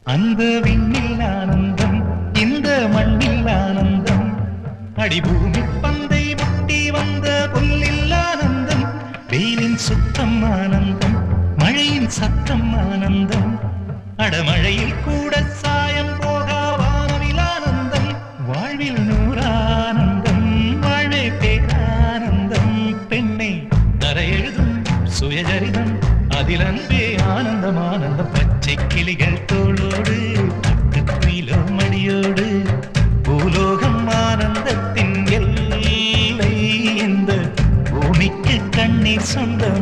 அந்த விண்ணில் ஆனந்தம் இந்த மண்ணில் ஆனந்தம் அடிபூமி பந்தை முட்டி வந்த புல்லில் ஆனந்தம் வெயிலின் சுத்தம் ஆனந்தம் மழையின் சத்தம் ஆனந்தம் அடமழையில் கூட சாயம் போகா வானவில் ஆனந்தம் வாழ்வில் நூறானந்தம் வாழ்வே பேரானந்தம் பெண்ணை தரையெழுதும் சுயஜரிதம் அதில் அன்பே ஆனந்தம் ஆனந்தம் பச்சை கிளிகள் தோளோடு பட்டுக்குயிலோ மடியோடு பூலோகம் ஆனந்தத்தின் எல்லை இந்த பூமிக்கு கண்ணீர் சொந்தம்